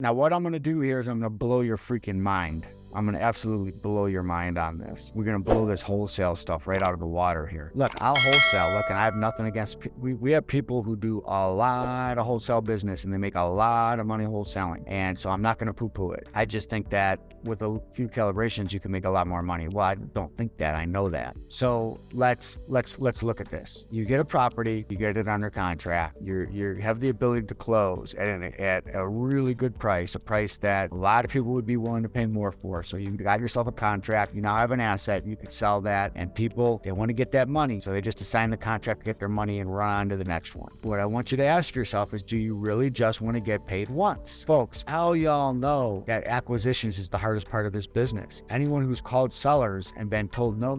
Now, what I'm going to do here is I'm going to blow your freaking mind. I'm going to absolutely blow your mind on this. We're going to blow this wholesale stuff right out of the water here. Look, I'll wholesale. Look, and I have nothing against, we have people who do a lot of wholesale business and they make a lot of money wholesaling. And so I'm not going to poo-poo it. I just think that with a few calibrations, you can make a lot more money. Well, I don't think that. I know that. So let's look at this. You get a property, you get it under contract. You have the ability to close at a really good price, a price that a lot of people would be willing to pay more for. So you got yourself a contract. You now have an asset. You can sell that, and people, they want to get that money. So they just assign the contract, get their money, and run on to the next one. What I want you to ask yourself is, do you really just want to get paid once? Folks, how y'all know that acquisitions is the hardest part of this business? Anyone who's called sellers and been told no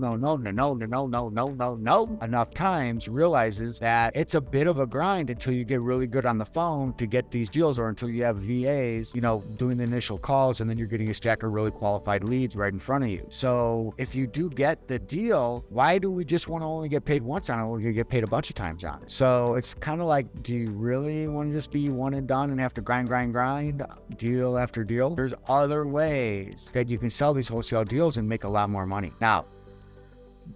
enough times realizes that it's a bit of a grind until you get really good on the phone to get these deals, or until you have VAs, doing the initial calls, and then you're getting a stack of really qualified leads right in front of you. So if you do get the deal, why do we just want to only get paid once on it? We're going to get paid a bunch of times on it. So it's kind of like, do you really want to just be one and done and have to grind, deal after deal? There's other ways that you can sell these wholesale deals and make a lot more money. Now,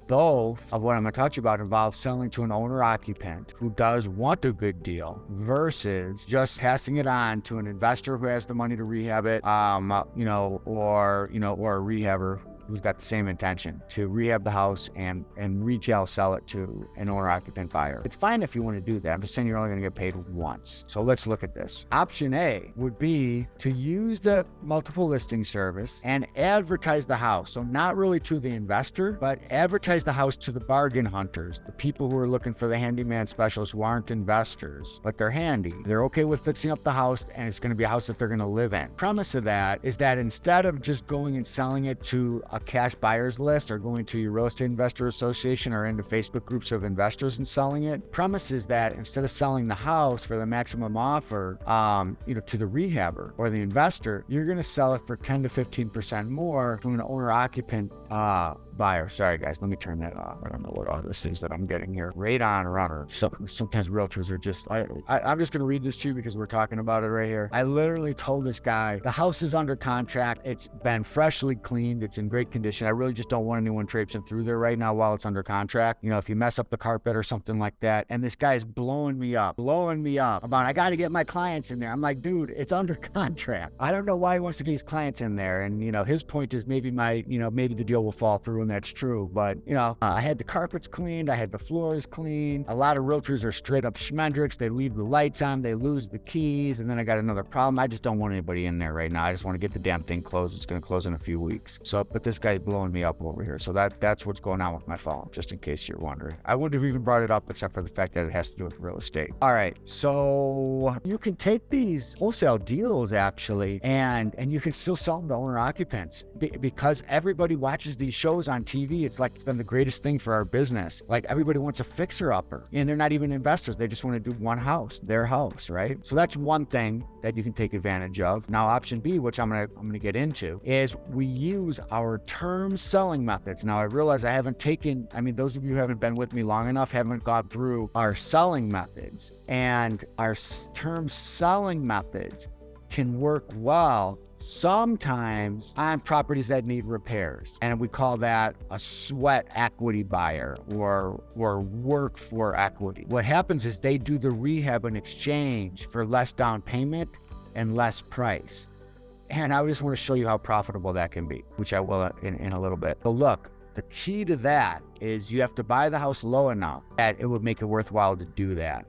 both of what I'm going to talk to you about involve selling to an owner-occupant who does want a good deal versus just passing it on to an investor who has the money to rehab it, or a rehabber who's got the same intention to rehab the house and retail sell it to an owner-occupant buyer. It's fine if you want to do that. I'm just saying you're only going to get paid once. So let's look at this. Option A would be to use the multiple listing service and advertise the house. So not really to the investor, but advertise the house to the bargain hunters, the people who are looking for the handyman specialists who aren't investors, but they're handy. They're okay with fixing up the house, and it's going to be a house that they're going to live in. Premise of that is that instead of just going and selling it to a cash buyers list or going to your real estate investor association or into Facebook groups of investors and selling it, premise is that instead of selling the house for the maximum offer, to the rehabber or the investor, you're going to sell it for 10 to 15% more to an owner occupant buyer. Sorry guys, let me turn that off. I don't know what all this is that I'm getting here. Radon runner. So sometimes realtors are just, I'm just going to read this to you because we're talking about it right here. I literally told this guy, the house is under contract. It's been freshly cleaned. It's in great condition. I really just don't want anyone traipsing through there right now while it's under contract. If you mess up the carpet or something like that. And this guy is blowing me up about, I got to get my clients in there. I'm like, dude, it's under contract. I don't know why he wants to get his clients in there. And, his point is maybe maybe the deal will fall through, and that's true. But, I had the carpets cleaned. I had the floors cleaned. A lot of realtors are straight up schmendricks. They leave the lights on. They lose the keys. And then I got another problem. I just don't want anybody in there right now. I just want to get the damn thing closed. It's going to close in a few weeks. So, but this guy's blowing me up over here. So that's what's going on with my phone, just in case you're wondering. I wouldn't have even brought it up except for the fact that it has to do with real estate. All right. So you can take these wholesale deals actually, and you can still sell them to owner occupants because everybody watches these shows on TV. It's like it's been the greatest thing for our business. Like everybody wants a fixer-upper, and they're not even investors. They just want to do one house, their house, right? So that's one thing that you can take advantage of. Now, option B, which I'm gonna get into, is we use our term selling methods. Now, I realize those of you who haven't been with me long enough haven't gone through our selling methods, and our term selling methods can work well sometimes on properties that need repairs. And we call that a sweat equity buyer or work for equity. What happens is they do the rehab in exchange for less down payment and less price. And I just want to show you how profitable that can be, which I will in a little bit. But look, the key to that is you have to buy the house low enough that it would make it worthwhile to do that,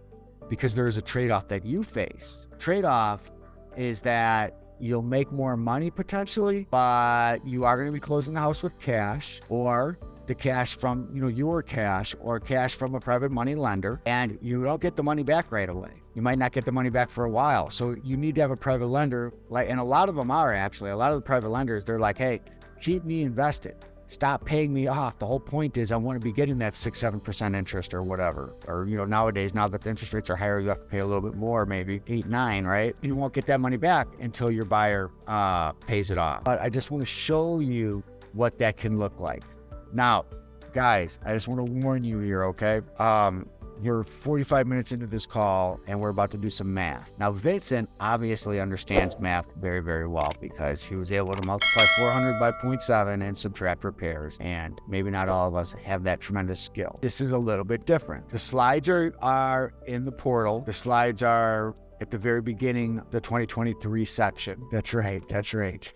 because there is a trade-off that you face. Trade-off is that you'll make more money potentially, but you are going to be closing the house with cash, or the cash from your cash, or cash from a private money lender, and you don't get the money back right away. You might not get the money back for a while. So you need to have a private lender, and a lot of them are actually, a lot of the private lenders, they're like, hey, keep me invested. Stop paying me off. The whole point is I want to be getting that 6-7% interest or whatever. Or, nowadays, now that the interest rates are higher, you have to pay a little bit more, maybe 8-9, right? You won't get that money back until your buyer pays it off. But I just want to show you what that can look like. Now, guys, I just want to warn you here, okay? You're 45 minutes into this call and we're about to do some math. Now, Vincent obviously understands math very, very well because he was able to multiply 400 by 0.7 and subtract repairs. And maybe not all of us have that tremendous skill. This is a little bit different. The slides are in the portal. The slides are at the very beginning, the 2023 section. That's right.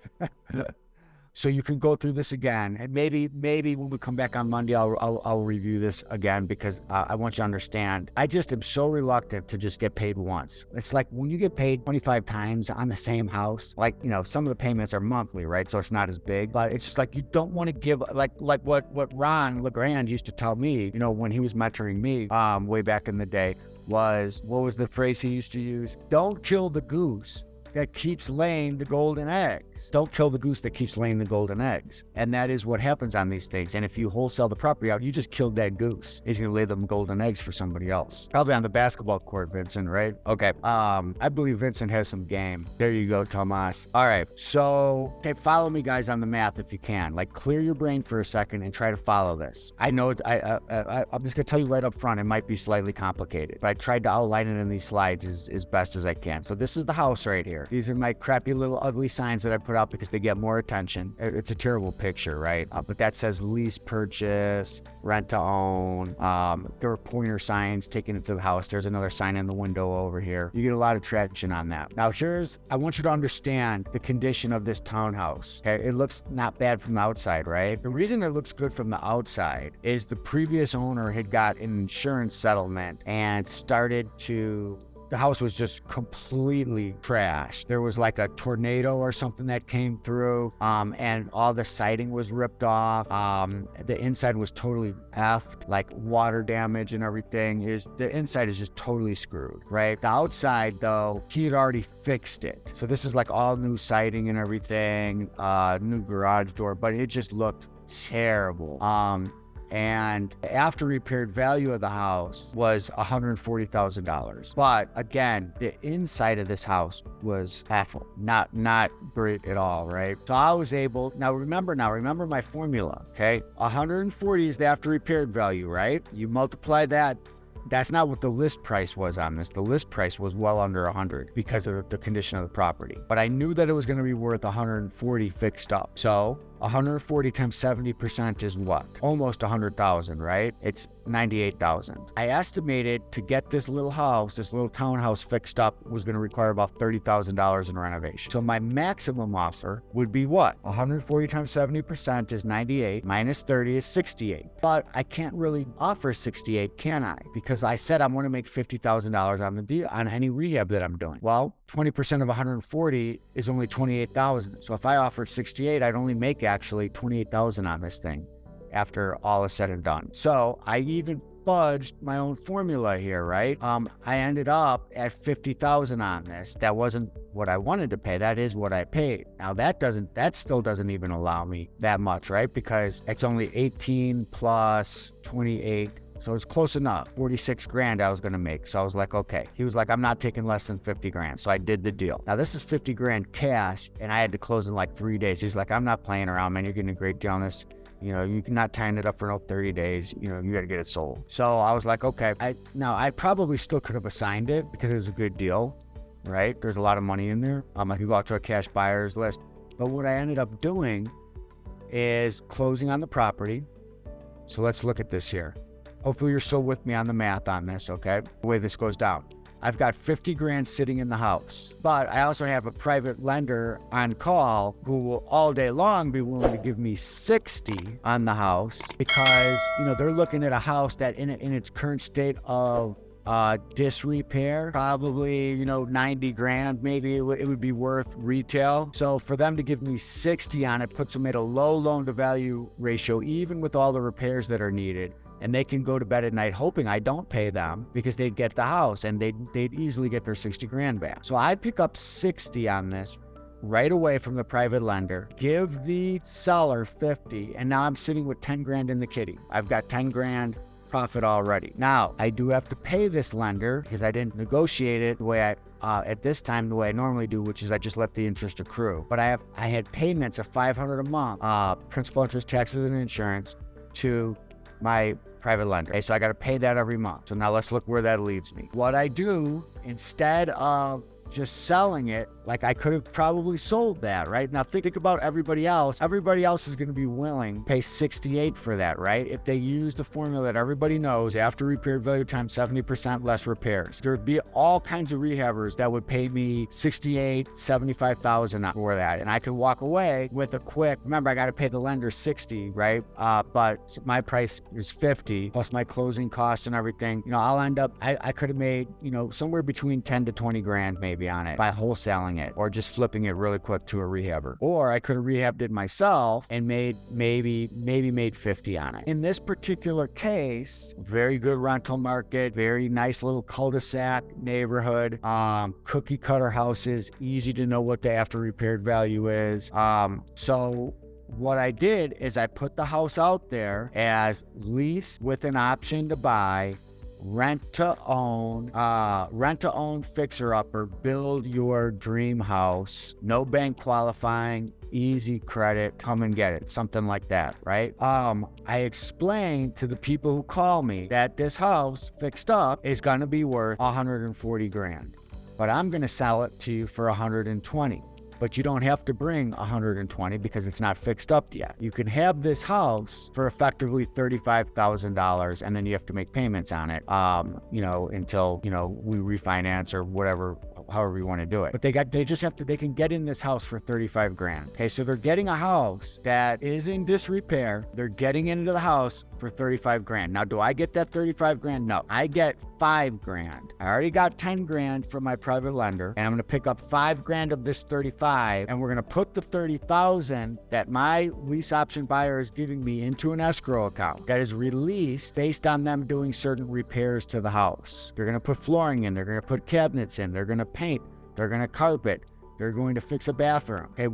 So you can go through this again, and maybe when we come back on Monday, I'll review this again because I want you to understand. I just am so reluctant to just get paid once. It's like when you get paid 25 times on the same house, like, you know, some of the payments are monthly, right? So it's not as big, but it's just like you don't want to give like what Ron LeGrand used to tell me, you know, when he was mentoring me way back in the day. What was the phrase he used to use? Don't kill the goose that keeps laying the golden eggs. Don't kill the goose that keeps laying the golden eggs. And that is what happens on these things. And if you wholesale the property out, you just killed that goose. He's gonna lay them golden eggs for somebody else. Probably on the basketball court, Vincent, right? Okay, I believe Vincent has some game. There you go, Tomas. All right, so, okay, follow me guys on the math if you can. Like, clear your brain for a second and try to follow this. I know, I'm just gonna tell you right up front, it might be slightly complicated, but I tried to outline it in these slides as best as I can. So this is the house right here. These are my crappy little ugly signs that I put out because they get more attention. It's a terrible picture, right? But that says lease purchase, rent to own. There are pointer signs taking it to the house. There's another sign in the window over here. You get a lot of traction on that. Now I want you to understand the condition of this townhouse. Okay, it looks not bad from the outside, right? The reason it looks good from the outside is the previous owner had got an insurance settlement and the house was just completely trashed. There was like a tornado or something that came through, and all the siding was ripped off. The inside was totally effed, like water damage and everything. The inside is just totally screwed, right? The outside, though, he had already fixed it. So this is like all new siding and everything, new garage door, but it just looked terrible. And after repaired value of the house was $140,000. But again, the inside of this house was awful, not great at all, right? So I was able, now remember my formula, okay? 140 is the after repaired value, right? You multiply that. That's not what the list price was on this. The list price was well under 100 because of the condition of the property. But I knew that it was going to be worth 140 fixed up. So 140 times 70% is what? Almost 100,000, right? It's 98,000. I estimated to get this little house, this little townhouse fixed up was going to require about $30,000 in renovation. So my maximum offer would be what? 140 times 70% is 98, minus 30 is 68. But I can't really offer 68, can I? Because I said I'm going to make $50,000 on the deal, on any rehab that I'm doing. Well, 20% of 140 is only 28,000. So if I offered 68, I'd only make actually 28,000 on this thing after all is said and done. So I even fudged my own formula here, right? I ended up at 50,000 on this. That wasn't what I wanted to pay. That is what I paid. Now that still doesn't even allow me that much, right? Because it's only 18 plus 28. So it's close enough. 46 grand I was going to make. So I was like, okay. He was like, I'm not taking less than 50 grand. So I did the deal. Now this is 50 grand cash and I had to close in like 3 days. He's like, I'm not playing around, man. You're getting a great deal on this. You know, you're not tying it up for no 30 days. You know, you got to get it sold. So I was like, okay. I probably still could have assigned it because it was a good deal, right? There's a lot of money in there. I could go out to a cash buyer's list. But what I ended up doing is closing on the property. So let's look at this here. Hopefully you're still with me on the math on this, okay? The way this goes down. I've got 50 grand sitting in the house, but I also have a private lender on call who will all day long be willing to give me 60 on the house because, you know, they're looking at a house that in its current state of disrepair, probably, you know, 90 grand, maybe it would be worth retail. So for them to give me 60 on it puts them at a low loan to value ratio, even with all the repairs that are needed. And they can go to bed at night hoping I don't pay them because they'd get the house and they'd easily get their 60 grand back. So I pick up 60 on this right away from the private lender, give the seller 50, and now I'm sitting with 10 grand in the kitty. I've got 10 grand profit already. Now, I do have to pay this lender because I didn't negotiate it the way at this time, the way I normally do, which is I just let the interest accrue. But I had payments of $500 a month, principal, interest, taxes, and insurance to my private lender. Okay, so I got to pay that every month. So now let's look where that leaves me. What I do, instead of just selling it, like I could have probably sold that, right? Now think about everybody else. Everybody else is going to be willing to pay 68 for that, right? If they use the formula that everybody knows, after repair value times 70% less repairs, there'd be all kinds of rehabbers that would pay me 68, 75,000 for that. And I could walk away with a quick, remember I got to pay the lender 60, right? But my price is 50 plus my closing costs and everything. I'll end up, I could have made, somewhere between 10 to 20 grand maybe on it by wholesaling it or just flipping it really quick to a rehabber. Or I could have rehabbed it myself and maybe made 50 on it. In this particular case, very good rental market, very nice little cul-de-sac neighborhood, cookie cutter houses, easy to know what the after repaired value is. So what I did is I put the house out there as lease with an option to buy, rent to own, fixer upper, build your dream house, no bank qualifying, easy credit, come and get it, something like that, right? I explained to the people who call me that this house fixed up is gonna be worth 140 grand, but I'm gonna sell it to you for 120. But you don't have to bring 120 because it's not fixed up yet. You can have this house for effectively $35,000 and then you have to make payments on it, until, we refinance or whatever, however you want to do it. But they can get in this house for 35 grand. Okay, so they're getting a house that is in disrepair. They're getting into the house for 35 grand. Now, do I get that 35 grand? No, I get 5 grand. I already got 10 grand from my private lender and I'm gonna pick up 5 grand of this 35 and we're gonna put the 30,000 that my lease option buyer is giving me into an escrow account that is released based on them doing certain repairs to the house. They're gonna put flooring in, they're gonna put cabinets in, they're gonna paint, they're gonna carpet, they're going to fix a bathroom. Okay,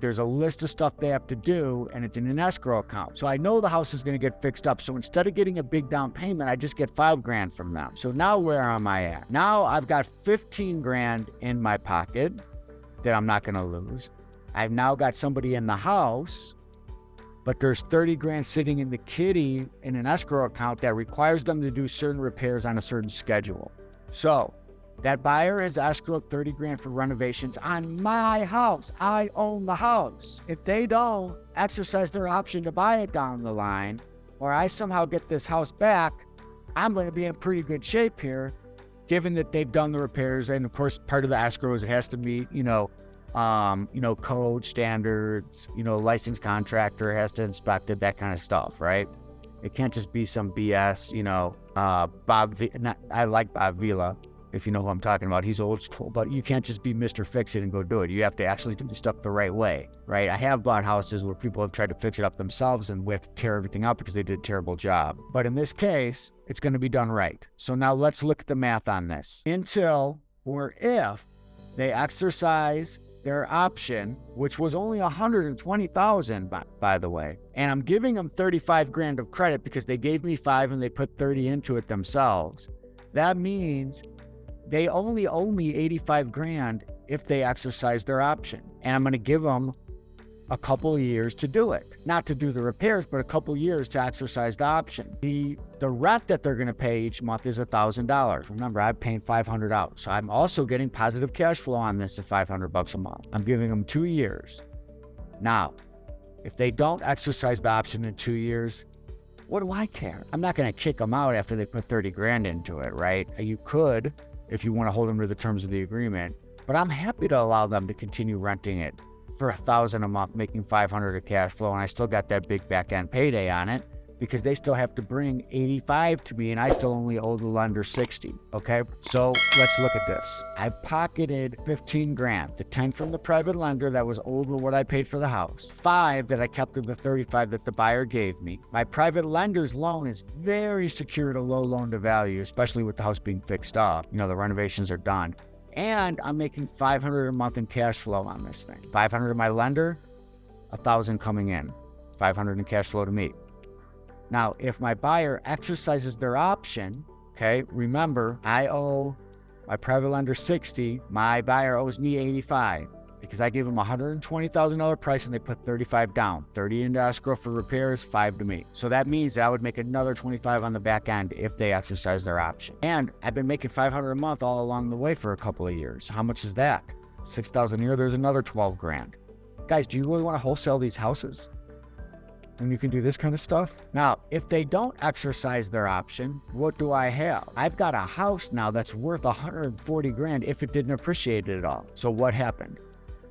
there's a list of stuff they have to do and it's in an escrow account. So I know the house is gonna get fixed up. So instead of getting a big down payment, I just get 5 grand from them. So now where am I at? Now I've got 15 grand in my pocket that I'm not gonna lose. I've now got somebody in the house, but there's 30 grand sitting in the kitty in an escrow account that requires them to do certain repairs on a certain schedule. So that buyer has escrowed 30 grand for renovations on my house. I own the house. If they don't exercise their option to buy it down the line, or I somehow get this house back, I'm going to be in pretty good shape here, given that they've done the repairs. And of course, part of the escrow is it has to meet, code standards, licensed contractor has to inspect it, that kind of stuff, right? It can't just be some BS, I like Bob Vila, if you know who I'm talking about. He's old school, but you can't just be Mr. Fix It and go do it. You have to actually do the stuff the right way, right? I have bought houses where people have tried to fix it up themselves and we have to tear everything up because they did a terrible job. But in this case, it's going to be done right. So now let's look at the math on this. Until or if they exercise their option, which was only 120,000, by the way, and I'm giving them 35 grand of credit because they gave me 5 and they put 30 into it themselves. That means they only owe me 85 grand if they exercise their option. And I'm going to give them a couple years to do it. Not to do the repairs, but a couple years to exercise the option. The rent that they're going to pay each month is $1,000. Remember, I'm paying $500 out. So I'm also getting positive cash flow on this at $500 a month. I'm giving them 2 years. Now, if they don't exercise the option in 2 years, what do I care? I'm not going to kick them out after they put 30 grand into it, right? You could, if you want to hold them to the terms of the agreement, but I'm happy to allow them to continue renting it for $1,000 a month, making $500 of cash flow, and I still got that big back end payday on it because they still have to bring 85 to me and I still only owe the lender 60. Okay, so let's look at this. I've pocketed 15 grand, the 10 from the private lender that was over what I paid for the house, 5 that I kept of the 35 that the buyer gave me. My private lender's loan is very secure at a low loan to value, especially with the house being fixed up. The renovations are done. And I'm making $500 a month in cash flow on this thing. $500 to my lender, $1,000 coming in, $500 in cash flow to me. Now, if my buyer exercises their option, okay, remember, I owe my private lender 60, my buyer owes me 85. because I gave them $120,000 price and they put 35 down, 30 into escrow for repairs, 5 to me. So that means that I would make another 25 on the back end if they exercise their option. And I've been making $500 a month all along the way for a couple of years. How much is that? $6,000 a year, there's another 12 grand. Guys, do you really want to wholesale these houses? And you can do this kind of stuff. Now, if they don't exercise their option, what do I have? I've got a house now that's worth 140 grand if it didn't appreciate it at all. So what happened?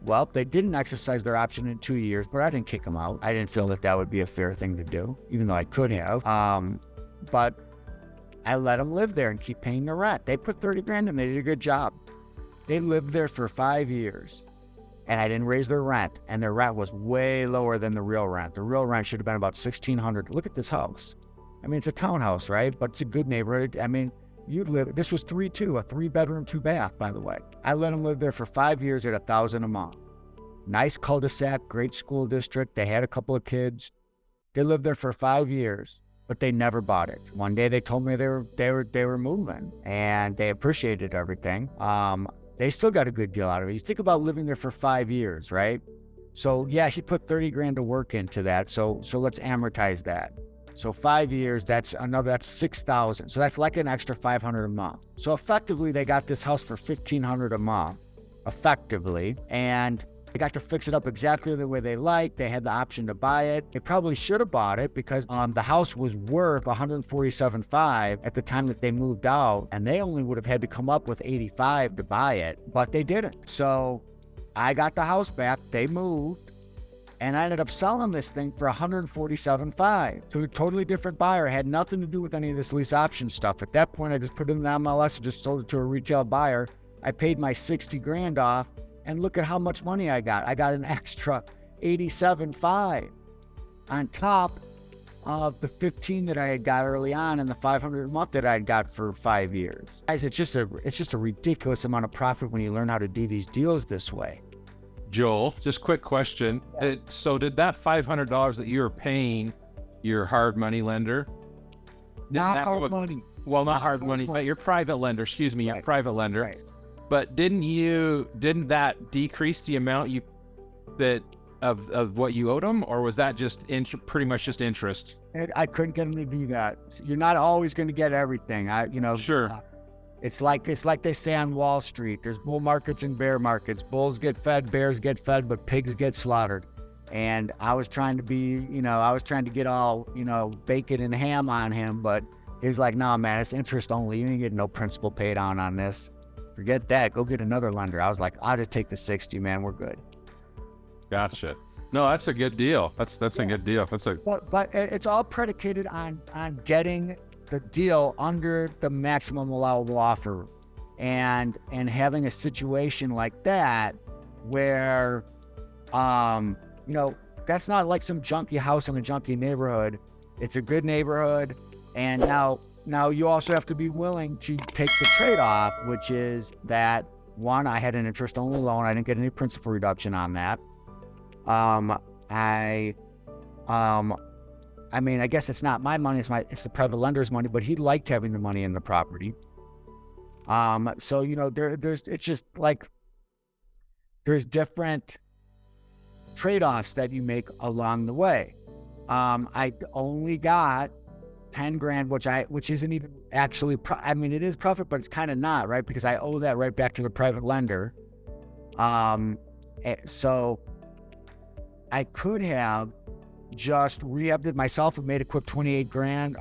Well, they didn't exercise their option in 2 years, but I didn't kick them out. I didn't feel that that would be a fair thing to do, even though I could have. But I let them live there and keep paying the rent. They put 30 grand in, they did a good job. They lived there for 5 years. And I didn't raise their rent, and their rent was way lower than the real rent. The real rent should have been about $1,600. Look at this house. I mean, it's a townhouse, right? But it's a good neighborhood. I mean, this was 3-2, a 3-bedroom, 2-bath, by the way. I let them live there for 5 years at $1,000 a month. Nice cul-de-sac, great school district. They had a couple of kids. They lived there for 5 years, but they never bought it. One day they told me they were moving, and they appreciated everything. They still got a good deal out of it. You think about living there for 5 years, right? So yeah, he put 30 grand to work into that. So let's amortize that. So 5 years, that's 6,000. So that's like an extra 500 a month. So effectively, they got this house for 1,500 a month, effectively. And they got to fix it up exactly the way they liked. They had the option to buy it. They probably should have bought it because the house was worth $147,500 at the time that they moved out, and they only would have had to come up with $85,000 to buy it, but they didn't. So I got the house back. They moved, and I ended up selling this thing for $147,500 to a totally different buyer. It had nothing to do with any of this lease option stuff. At that point, I just put it in the MLS and just sold it to a retail buyer. I paid my 60 grand off. And look at how much money I got. I got an extra $87,500 on top of the 15 that I had got early on and the 500 a month that I had got for 5 years. Guys, it's just a ridiculous amount of profit when you learn how to do these deals this way. Joel, just quick question. Yeah. So did that $500 that you were paying your hard money lender? Not hard money. Well, not hard money, but your private lender, excuse me, your private lender. Right. But didn't that decrease the amount of what you owed them, or was that just pretty much just interest? I couldn't get them to do that. You're not always going to get everything. Sure. It's like they say on Wall Street. There's bull markets and bear markets. Bulls get fed, bears get fed, but pigs get slaughtered. And I was trying to get all, bacon and ham on him, but he was like, "No, man, it's interest only. You ain't getting no principal paid on this. Forget that. Go get another lender." I was like, "I'll just take the 60, man. We're good." Gotcha. No, that's a good deal. That's a good deal. But it's all predicated on getting the deal under the maximum allowable offer, and having a situation like that where, that's not like some junky house in a junky neighborhood. It's a good neighborhood, and now you also have to be willing to take the trade-off, which is that, one, I had an interest-only loan. I didn't get any principal reduction on that. I guess it's not my money. It's the private lender's money, but he liked having the money in the property. So it's just like there's different trade-offs that you make along the way. I only got 10 grand, which isn't even actually, it is profit, but it's kind of not, right? Because I owe that right back to the private lender. So I could have just re-upped it myself and made a quick 28 grand,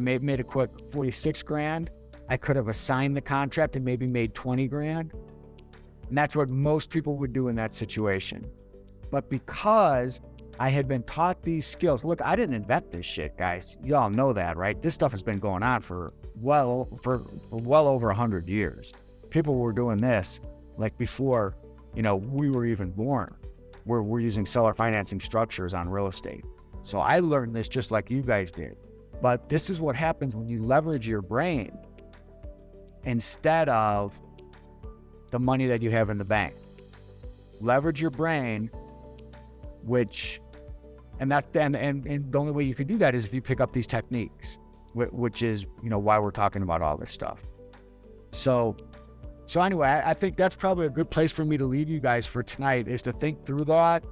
made a quick 46 grand. I could have assigned the contract and maybe made 20 grand. And that's what most people would do in that situation. But because I had been taught these skills. Look, I didn't invent this shit, guys. You all know that, right? This stuff has been going on for well over 100 years. People were doing this like before, we were even born. We're using seller financing structures on real estate. So I learned this just like you guys did. But this is what happens when you leverage your brain instead of the money that you have in the bank. Leverage your brain, and the only way you can do that is if you pick up these techniques, which is, why we're talking about all this stuff. So So anyway, I think that's probably a good place for me to leave you guys for tonight, is to think through that